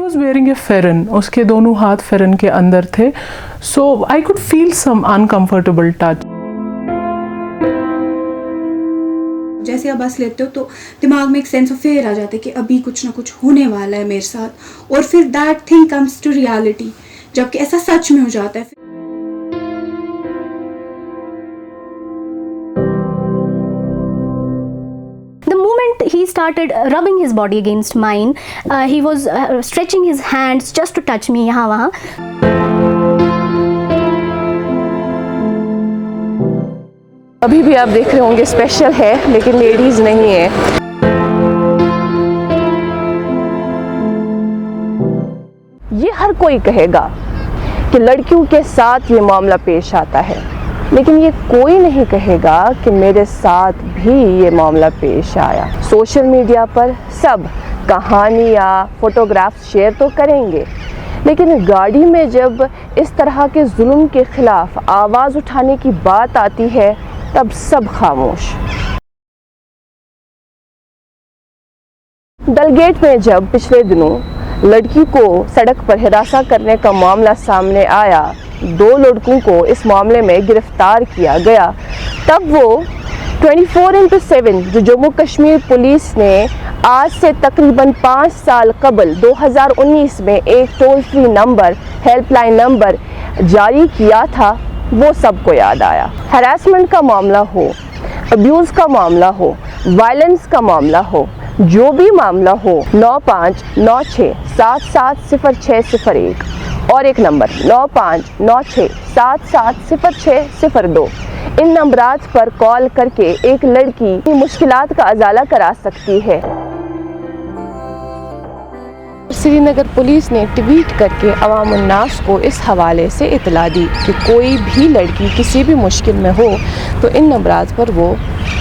was wearing a ferran, उसके दोनों हाथ ferran के अंदर थे, so I could feel some uncomfortable touch. जैसे आप बस लेते हो तो दिमाग में एक सेंस ऑफ फेयर आ जाता है कि अभी कुछ ना कुछ होने वाला है मेरे साथ, और फिर that thing comes to reality, जबकि ऐसा सच में हो जाता है. He started rubbing his body against mine. He was stretching his hands just to touch me यहाँ वहाँ. अभी भी आप देख रहे होंगे स्पेशल है लेकिन लेडीज नहीं है. ये हर कोई कहेगा कि लड़कियों के साथ ये मामला पेश आता है, लेकिन ये कोई नहीं कहेगा कि मेरे साथ भी ये मामला पेश आया. सोशल मीडिया पर सब कहानियाँ, फोटोग्राफ्स शेयर तो करेंगे, लेकिन गाड़ी में जब इस तरह के जुल्म के खिलाफ आवाज़ उठाने की बात आती है तब सब खामोश. डलगेट में जब पिछले दिनों लड़की को सड़क पर हिरासा करने का मामला सामने आया, 2 लड़कों को इस मामले में गिरफ्तार किया गया, तब वो 24/7 जो जम्मू कश्मीर पुलिस ने आज से तकरीबन 5 साल कबल 2019 में एक toll free number, helpline number जारी किया था, वो सबको याद आया. हरासमेंट का मामला हो, अब्यूज़ का मामला हो, वायलेंस का मामला हो, जो भी मामला हो, 9596770601 और एक नंबर 9596770602, इन नंबरात पर कॉल करके एक लड़की की मुश्किलात का अजाला करा सकती है. श्रीनगर पुलिस ने ट्वीट करके अवाम उन्नास को इस हवाले से इतला दी कि कोई भी लड़की किसी भी मुश्किल में हो तो इन नंबरात पर वो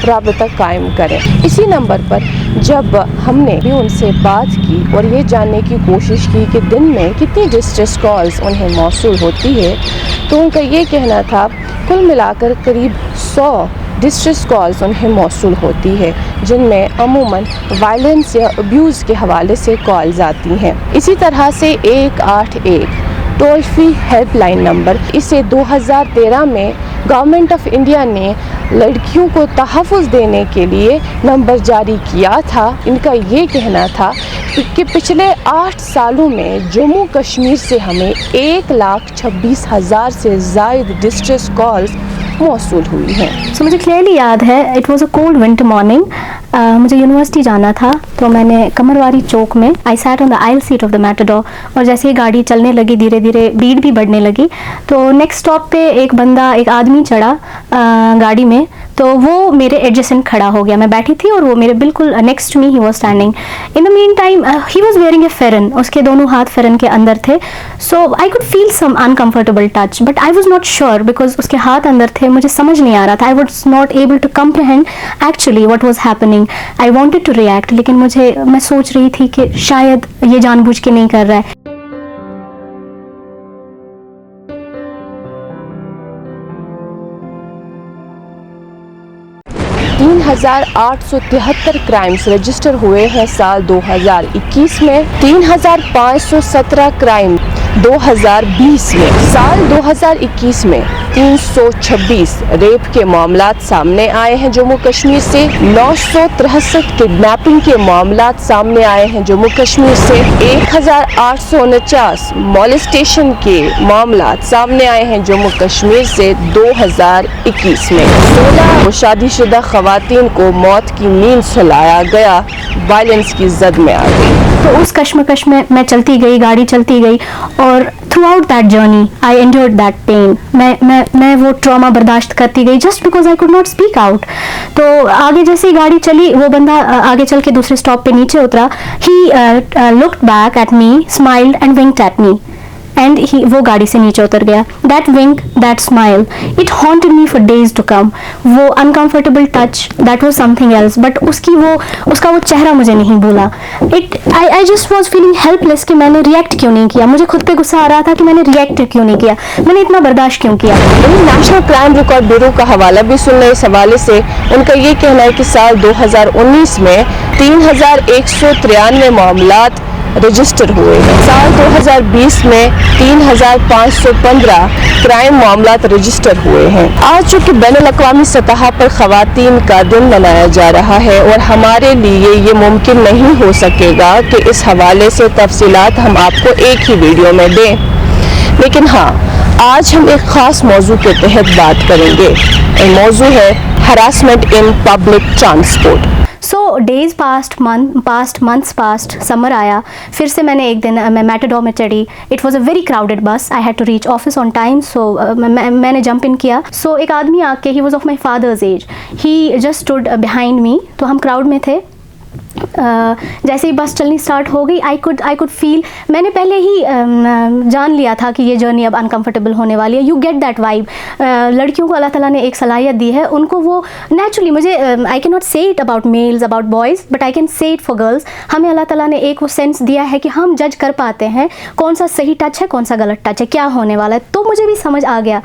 राबता कायम करें. इसी नंबर पर जब हमने भी उनसे बात की और ये जानने की कोशिश की कि दिन में कितनी डिस्ट्रेस कॉल्स उन्हें मौसूल होती है, तो उनका ये कहना था कुल मिलाकर करीब 100 डिस्ट्रेस कॉल्स उन्हें मौसूल होती है, जिनमें अमूमन वायलेंस या अब्यूज़ के हवाले से कॉल्स आती हैं. इसी तरह से 181 टोल फ्री हेल्पलाइन नंबर, इसे 2013 में गवर्नमेंट ऑफ इंडिया ने लड़कियों को तहफ़्फ़ुज़ देने के लिए नंबर जारी किया था. इनका ये कहना था कि पिछले 8 सालों में जम्मू कश्मीर से हमें 1,26,000 से ज़ायद डिस्ट्रेस कॉल्स मौसूल हुई हैं. मुझे क्लियरली याद है, it was a cold winter morning. मुझे यूनिवर्सिटी जाना था, तो मैंने कमरवारी चौक में I sat on the aisle seat of the Matador, और जैसे ही गाड़ी चलने लगी धीरे धीरे भीड़ भी बढ़ने लगी, तो नेक्स्ट स्टॉप पे एक आदमी चढ़ा गाड़ी में, तो वो मेरे एडजेसेंट खड़ा हो गया. मैं बैठी थी और वो मेरे बिल्कुल next me he was standing. In the mean time he was wearing a pheran, उसके दोनों हाथ फेरन के अंदर थे, so I could feel some uncomfortable touch, but I was not sure because उसके हाथ अंदर थे, मुझे समझ नहीं आ रहा था. I was not able to comprehend actually what was happening. I wanted to react, लेकिन मैं सोच रही थी कि शायद ये जानबूझ के नहीं कर रहा है. 3,873 क्राइम्स रजिस्टर हुए हैं साल 2021 में, 3,517 क्राइम 2020 में. साल 2021 में 326 रेप के मामलात सामने आए हैं जम्मू कश्मीर से, 963 किडनैपिंग के मामलात सामने आए हैं जम्मू कश्मीर से, 1,849 मॉलेस्टेशन के मामलात सामने आए हैं जम्मू कश्मीर से 2021 में. 16 शादीशुदा खवातीन को मौत की नींद सुलाया गया, वायलेंस की जद में आ गई. तो उस कश्मकश में मैं चलती गई, गाड़ी चलती गई, और through out that journey I endured that pain. मैं वो ट्रॉमा बर्दाश्त करती गई just because I could not speak out. तो आगे जैसे ही गाड़ी चली, वो बंदा आगे चल के दूसरे स्टॉप पे नीचे उतरा. He looked back at me, smiled and winked at me, and वो गाड़ी से नीचे उतर गया. That wink, that smile, it haunted me for days to come. वो uncomfortable touch, that was something else, but उसका वो चेहरा मुझे नहीं भूला. I just was feeling helpless कि मैंने रिएक्ट क्यों नहीं किया. मुझे खुद पे गुस्सा आ रहा था कि मैंने रिएक्ट क्यों नहीं किया, मैंने इतना बर्दाश्त क्यों किया. नेशनल क्राइम रिकॉर्ड ब्यूरो का हवाला भी सुनने इस हवाले से उनका ये कहना है कि साल 2019 में 3,193 मामलात रजिस्टर हुए हैं। साल 2020 में 3515 क्राइम मामला रजिस्टर हुए हैं। आज चूँकि बैनुल-अक़वामी सतह पर ख़वातीन का दिन मनाया जा रहा है और हमारे लिए ये मुमकिन नहीं हो सकेगा कि इस हवाले से तफसीलात हम आपको एक ही वीडियो में दें, लेकिन हाँ, आज हम एक ख़ास मौजू के तहत बात करेंगे। मौजू है harassment in public transport. So days months passed, summer आया, फिर से मैंने एक दिन मैं मैटाडोर में चढ़ी। It was a very crowded bus, I had to reach office on time, so मैंने जंप इन किया। सो एक आदमी आके, he was of my father's age, he just stood behind me. तो हम क्राउड में थे। जैसे ही बस चलनी स्टार्ट हो गई, आई कुड फील, मैंने पहले ही जान लिया था कि ये जर्नी अब अनकंफर्टेबल होने वाली है। You get that vibe. लड़कियों को अल्लाह ताला ने एक सलाहियत दी है, उनको वो नेचुरली, मुझे I can not say it about males, about boys, but I can say it for girls. हमें अल्लाह ताला ने एक वो सेंस दिया है कि हम जज कर पाते हैं कौन सा सही टच है, कौन सा गलत टच है, क्या होने वाला है। तो मुझे भी समझ आ गया,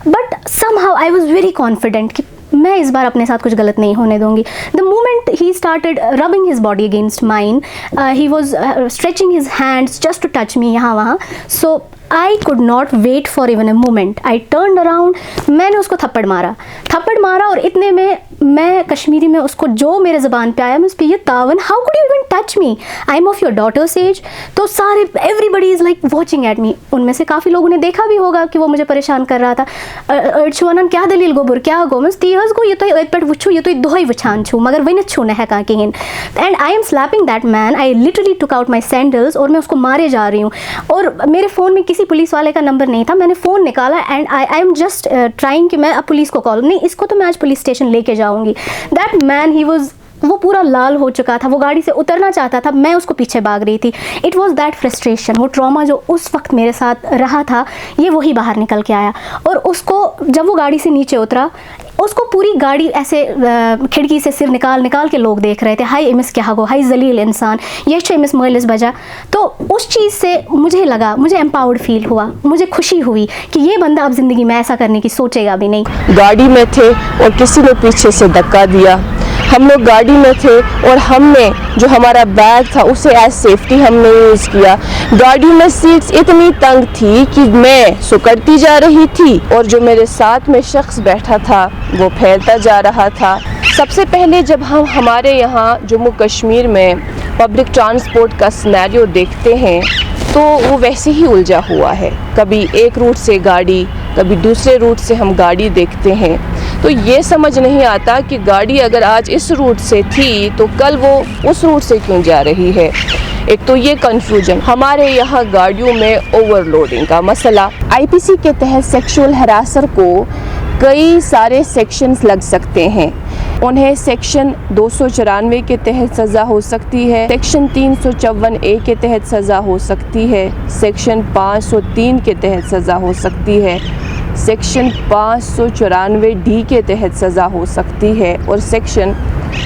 but somehow I was very confident कि मैं इस बार अपने साथ कुछ गलत नहीं होने दूंगी। The moment he started rubbing his body against mine, he was stretching his hands just to touch me यहाँ वहाँ। So I could not wait for even a moment. I turn around, मैंने उसको थप्पड़ मारा और इतने में मैं कश्मीरी में उसको जो मेरे ज़बान पे आया, मैं उस पर ये तावन, how could you even touch me, I am of your daughter's age. तो सारे everybody is like watching at me. उनमें से काफ़ी लोगों ने देखा भी होगा कि वो मुझे परेशान कर रहा था। अर्चुअनन क्या दलील गोबुर क्या गो, मैं तीहस को ये तो पे वुचू, ये तो दोहई वछान छू, मगर वही छू न है कहीं। And I am slapping that man. I literally took out my sandals और मैं उसको मारे जा रही हूँ। और मेरे फ़ोन में किसी पुलिस वाले का नंबर नहीं था। मैंने फ़ोन निकाला and I am just trying कि मैं अब पुलिस को कॉल, नहीं इसको तो मैं आज पुलिस स्टेशन लेके जाऊँगी। दैट मैन, ही वॉज, वो पूरा लाल हो चुका था, वो गाड़ी से उतरना चाहता था, मैं उसको पीछे भाग रही थी। इट वॉज़ दैट फ्रस्ट्रेशन, वो ट्रॉमा जो उस वक्त मेरे साथ रहा था, ये वही बाहर निकल के आया। और उसको जब वो गाड़ी से नीचे उतरा, उसको पूरी गाड़ी ऐसे खिड़की से सिर निकाल के लोग देख रहे थे, हाई इमिस क्या गो, हाई जलील इंसान, ये इमिस मलिस बजा। तो उस चीज़ से मुझे लगा, मुझे एम्पावर्ड फील हुआ, मुझे खुशी हुई कि ये बंदा अब ज़िंदगी में ऐसा करने की सोचेगा भी नहीं। गाड़ी में थे और किसी ने पीछे से धक्का दिया। हम लोग गाड़ी में थे और हमने जो हमारा बैग था उसे एज सेफ्टी हमने यूज़ किया। गाड़ी में सीट्स इतनी तंग थी कि मैं सुकड़ती जा रही थी और जो मेरे साथ में शख्स बैठा था वो फैलता जा रहा था। सबसे पहले जब हम हमारे यहाँ जम्मू कश्मीर में पब्लिक ट्रांसपोर्ट का सिनेरियो देखते हैं तो वो वैसे ही उलझा हुआ है। कभी एक रूट से गाड़ी, कभी दूसरे रूट से हम गाड़ी देखते हैं, तो ये समझ नहीं आता कि गाड़ी अगर आज इस रूट से थी तो कल वो उस रूट से क्यों जा रही है। एक तो ये कन्फ्यूजन। हमारे यहाँ गाड़ियों में ओवरलोडिंग का मसला। आईपीसी के तहत सेक्सुअल हरासर को कई सारे सेक्शंस लग सकते हैं। उन्हें सेक्शन 294 के तहत सज़ा हो सकती है, सेक्शन 354A के तहत सज़ा हो सकती है, सेक्शन 503 के तहत सज़ा हो सकती है, सेक्शन 594D के तहत सज़ा हो सकती है और सेक्शन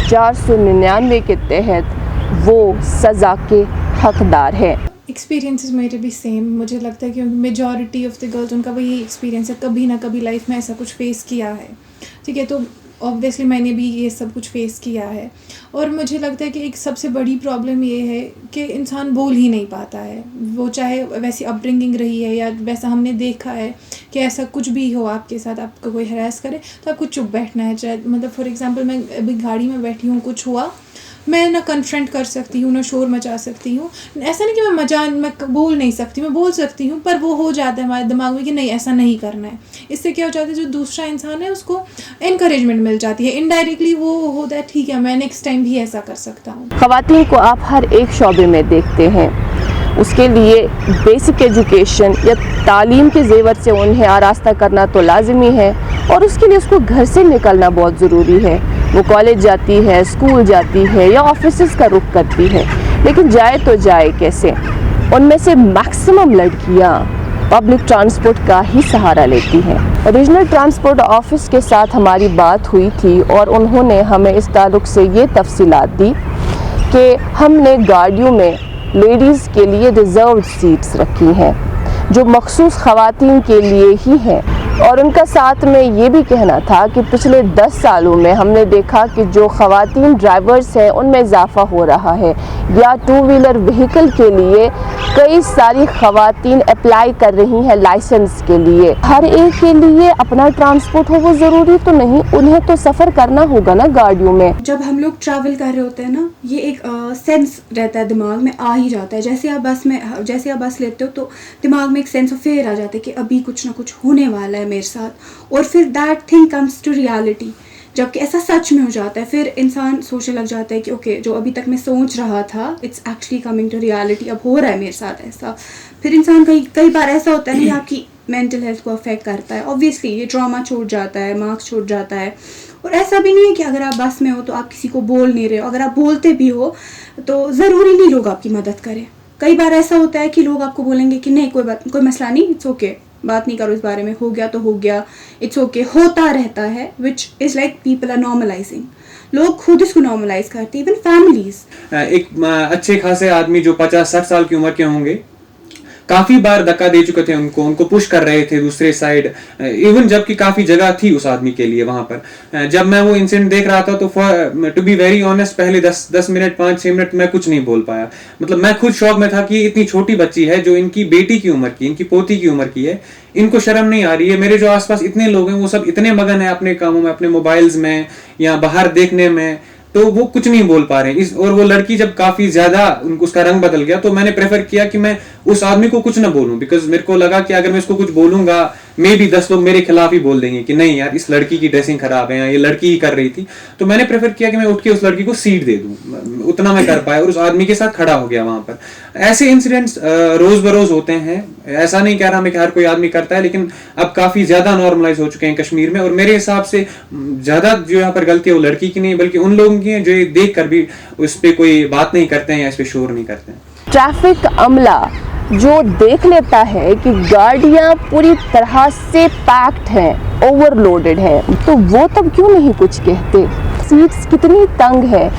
499 के तहत वो सज़ा के हकदार है। एक्सपीरियंसेस मेरे भी सेम, मुझे लगता है कि मेजॉरिटी ऑफ द गर्ल्स उनका वही एक्सपीरियंस है, कभी ना कभी लाइफ में ऐसा कुछ फेस किया है। ठीक है, तो ऑब्वियसली मैंने भी ये सब कुछ फेस किया है। और मुझे लगता है कि एक सबसे बड़ी प्रॉब्लम ये है कि इंसान बोल ही नहीं पाता है। वो चाहे वैसी अपब्रिंगिंग रही है या वैसा हमने देखा है कि ऐसा कुछ भी हो आपके साथ, आपको कोई हरास करे तो आपको चुप बैठना है। चाहे मतलब फॉर एग्जांपल मैं अभी गाड़ी में बैठी हूँ, कुछ हुआ, मैं ना कन्फ्रंट कर सकती हूँ, ना शोर मचा सकती हूँ। ऐसा नहीं कि मैं बोल नहीं सकती, मैं बोल सकती हूँ, पर वो हो जाता है हमारे दिमाग में कि नहीं ऐसा नहीं करना है। इससे क्या हो जाता है, जो दूसरा इंसान है उसको एनकरेजमेंट मिल जाती है, इनडायरेक्टली वो होता है ठीक है मैं नेक्स्ट टाइम भी ऐसा कर सकता हूँ। ख़वातीन को आप हर एक शोबे में देखते हैं, उसके लिए बेसिक एजुकेशन या तालीम के जेवर से उन्हें आरास्ता करना तो लाजमी है और उसके लिए उसको घर से निकलना बहुत ज़रूरी है। वो कॉलेज जाती है, स्कूल जाती है या ऑफिस का रुख करती है, लेकिन जाए तो जाए कैसे। उनमें से मैक्सिमम लड़कियां पब्लिक ट्रांसपोर्ट का ही सहारा लेती हैं। रीजनल ट्रांसपोर्ट ऑफिस के साथ हमारी बात हुई थी और उन्होंने हमें इस ताल्लुक़ से ये तफसीलात दी कि हमने गाड़ियों में लेडीज़ के लिए रिज़र्व्ड सीट्स रखी हैं जो मखसूस ख़वातीन के लिए ही हैं। और उनका साथ में ये भी कहना था कि पिछले 10 सालों में हमने देखा कि जो ख़वातीन ड्राइवर्स हैं उनमें इजाफ़ा हो रहा है। या टू व्हीलर व्हीकल के लिए कई सारी खवातीन अप्लाई कर रही हैं लाइसेंस के लिए। हर एक के लिए अपना ट्रांसपोर्ट हो वो ज़रूरी तो नहीं, उन्हें तो सफ़र करना होगा ना गाड़ियों में। जब हम लोग ट्रैवल कर रहे होते हैं ना, ये एक सेंस रहता है, दिमाग में आ ही जाता है। जैसे आप बस लेते हो तो दिमाग में एक सेंस ऑफ फेयर आ जाता है कि अभी कुछ ना कुछ होने वाला है मेरे साथ, और फिर that thing comes to reality. जबकि ऐसा सच में हो जाता है, फिर इंसान सोचने लग जाता है कि ओके, जो अभी तक मैं सोच रहा था it's actually coming to reality, अब हो रहा है मेरे साथ ऐसा। फिर इंसान कई बार ऐसा होता है ना, आपकी मेंटल हेल्थ को अफेक्ट करता है। ऑब्वियसली ये ट्रॉमा छूट जाता है, मार्क्स छूट जाता है। और ऐसा भी नहीं है कि अगर आप बस में हो तो आप किसी को बोल नहीं रहे हो, अगर आप बोलते भी हो तो ज़रूरी नहीं लोग आपकी मदद करें। कई बार ऐसा होता है कि लोग आपको बोलेंगे कि नहीं, कोई मसला नहीं, इट्स ओके, बात नहीं करो इस बारे में, हो गया तो हो गया, इट्स ओके, होता रहता है, which is like people are normalizing. लोग खुद इसको नॉर्मलाइज करते हैं, इवन फैमिलीज। एक अच्छे खासे आदमी जो 50-60 साल की उम्र के होंगे, काफी बार धक्का दे चुके थे उनको पुश कर रहे थे दूसरे साइड, इवन जबकि काफी जगह थी उस आदमी के लिए वहां पर। जब मैं वो इंसिडेंट देख रहा था तो टू बी वेरी ऑनेस्ट, पहले 10 मिनट 5-6 मिनट मैं कुछ नहीं बोल पाया। मतलब मैं खुद शौक में था कि इतनी छोटी बच्ची है जो इनकी बेटी की उम्र की, इनकी पोती की उम्र की है, इनको शर्म नहीं आ रही है। मेरे जो आसपास इतने लोग हैं वो सब इतने मगन है अपने कामों में, अपने मोबाइल्स में या बाहर देखने में, तो वो कुछ नहीं बोल पा रहे हैं। और वो लड़की जब काफी ज्यादा उसका रंग बदल गया तो मैंने प्रेफर किया कि मैं उस आदमी को कुछ ना बोलूं, बिकॉज मेरे को लगा कि अगर मैं इसको कुछ बोलूंगा मे भी 10 लोग मेरे खिलाफ ही बोल देंगे कि नहीं यार, इस लड़की की ड्रेसिंग खराब है या ये लड़की ही कर रही थी। तो मैंने प्रेफर किया कि मैं उठ के उस लड़की को सीट दे दूं, उतना मैं कर पाया और उस आदमी के साथ खड़ा हो गया वहां पर। ऐसे इंसिडेंट्स रोज बरोज होते हैं, ऐसा नहीं कह रहा मैं कि हर कोई आदमी करता है, लेकिन अब काफी ज्यादा नॉर्मलाइज हो चुके हैं कश्मीर में। और मेरे हिसाब से ज्यादा जो यहाँ पर गलती है वो लड़की की नहीं बल्कि उन लोगों की है जो ये देख कर भी उस पर कोई बात नहीं करते हैं या इस पर शोर नहीं करते हैं। ट्रैफिक अमला जो देख लेता है कि गाड़ियां पूरी तरह से पैक्ड हैं, ओवरलोडेड हैं, तो वो तब क्यों नहीं कुछ कहते? सीट्स कितनी तंग है,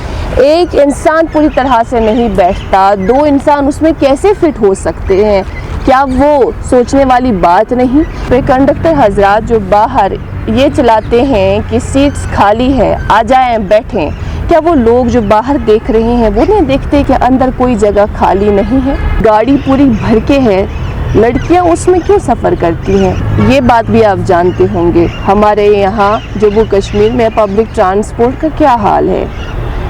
एक इंसान पूरी तरह से नहीं बैठता, 2 इंसान उसमें कैसे फिट हो सकते हैं? क्या वो सोचने वाली बात नहीं? तो कंडक्टर हजरात जो बाहर ये चलाते हैं कि सीट्स खाली है, आ जाएं बैठें, क्या वो लोग जो बाहर देख रहे हैं वो नहीं देखते कि अंदर कोई जगह खाली नहीं है? गाड़ी पूरी भर के है, लड़कियां उसमें क्यों सफ़र करती हैं? ये बात भी आप जानते होंगे। हमारे यहाँ जम्मू कश्मीर में पब्लिक ट्रांसपोर्ट का क्या हाल है,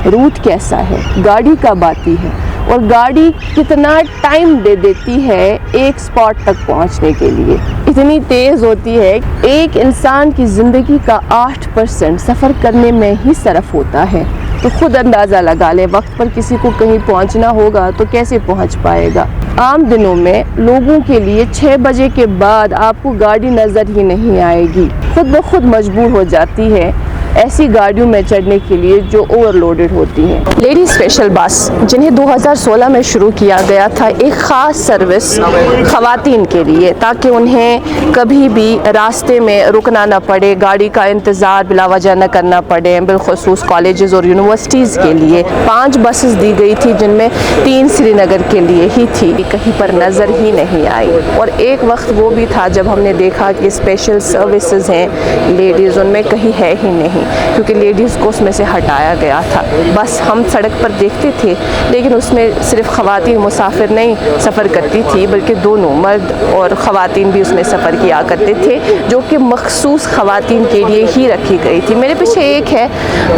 रूट कैसा है, गाड़ी कब आती है और गाड़ी कितना टाइम दे देती है एक स्पॉट तक पहुंचने के लिए, इतनी तेज़ होती है। एक इंसान की ज़िंदगी का 8% सफ़र करने में ही सरफ होता है। तो खुद अंदाज़ा लगा ले, वक्त पर किसी को कहीं पहुंचना होगा तो कैसे पहुंच पाएगा? आम दिनों में लोगों के लिए 6 बजे के बाद आपको गाड़ी नज़र ही नहीं आएगी, खुद ब खुद मजबूर हो जाती है ऐसी गाड़ियों में चढ़ने के लिए जो ओवरलोडेड होती हैं। लेडी स्पेशल बस, जिन्हें 2016 में शुरू किया गया था, एक ख़ास सर्विस ख़वातीन के लिए, ताकि उन्हें कभी भी रास्ते में रुकना ना पड़े, गाड़ी का इंतज़ार बिला वजह न करना पड़े। बिलखुसूस कॉलेजेस और यूनिवर्सिटीज़ के लिए 5 बसेस दी गई थी, जिनमें 3 श्रीनगर के लिए ही थी, कहीं पर नज़र ही नहीं आई। और एक वक्त वो भी था जब हमने देखा कि स्पेशल सर्विसेज हैं लेडीज़, उनमें कहीं है ही नहीं, क्योंकि लेडीज़ को उसमें से हटाया गया था। बस हम सड़क पर देखते थे, लेकिन उसमें सिर्फ ख़वातीन मुसाफिर नहीं सफ़र करती थी, बल्कि दोनों मर्द और ख़वातीन भी उसमें सफ़र किया करते थे, जो कि मखसूस ख़वातीन के लिए ही रखी गई थी। मेरे पीछे एक है,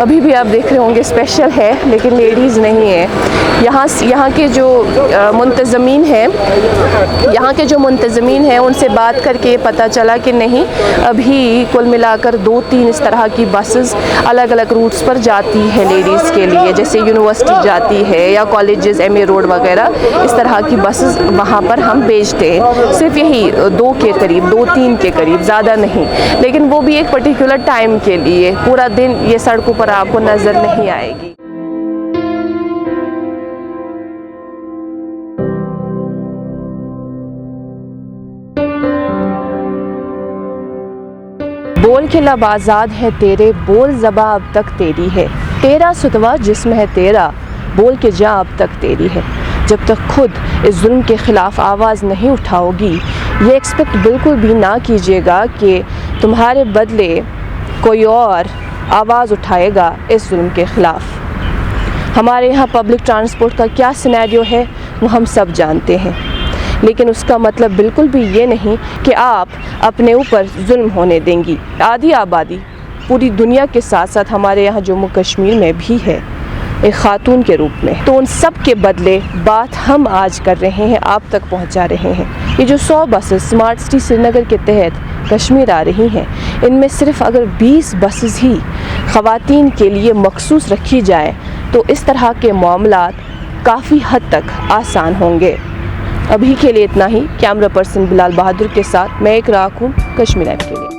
अभी भी आप देख रहे होंगे, स्पेशल है लेकिन लेडीज़ नहीं है। यहाँ के जो मुंतज़मीन हैं उनसे बात करके पता चला कि नहीं, अभी कुल मिलाकर 2-3 इस तरह की बसेस अलग अलग रूट्स पर जाती है लेडीज़ के लिए, जैसे यूनिवर्सिटी जाती है या कॉलेजेस, MA रोड वगैरह, इस तरह की बसेस वहाँ पर हम भेजते हैं। सिर्फ यही 2-3 के करीब, ज़्यादा नहीं, लेकिन वो भी एक पर्टिकुलर टाइम के लिए, पूरा दिन ये सड़कों पर आपको नज़र नहीं आएगी। बोल के लब आज़ाद है तेरे, बोल ज़बा अब तक तेरी है, तेरा सुतवा जिस्म है तेरा, बोल के जा अब तक तेरी है। जब तक खुद इस जुल्म के ख़िलाफ़ आवाज़ नहीं उठाओगी, ये एक्सपेक्ट बिल्कुल भी ना कीजिएगा कि तुम्हारे बदले कोई और आवाज़ उठाएगा इस जुल्म के ख़िलाफ़। हमारे यहाँ पब्लिक ट्रांसपोर्ट का क्या सिनेरियो है वो हम सब जानते हैं, लेकिन उसका मतलब बिल्कुल भी ये नहीं कि आप अपने ऊपर जुल्म होने देंगी। आधी आबादी पूरी दुनिया के साथ साथ हमारे यहाँ जम्मू कश्मीर में भी है एक ख़ातून के रूप में, तो उन सब के बदले बात हम आज कर रहे हैं, आप तक पहुंचा रहे हैं। ये जो 100 बसेस स्मार्ट सिटी श्रीनगर के तहत कश्मीर आ रही हैं, इनमें सिर्फ अगर 20 बसेस ही ख़वातीन के लिए मखसूस रखी जाए तो इस तरह के मामलात काफ़ी हद तक आसान होंगे। अभी के लिए इतना ही। कैमरा पर्सन बिलाल बहादुर के साथ मैं एक राखूं कश्मीर लाइव के लिए।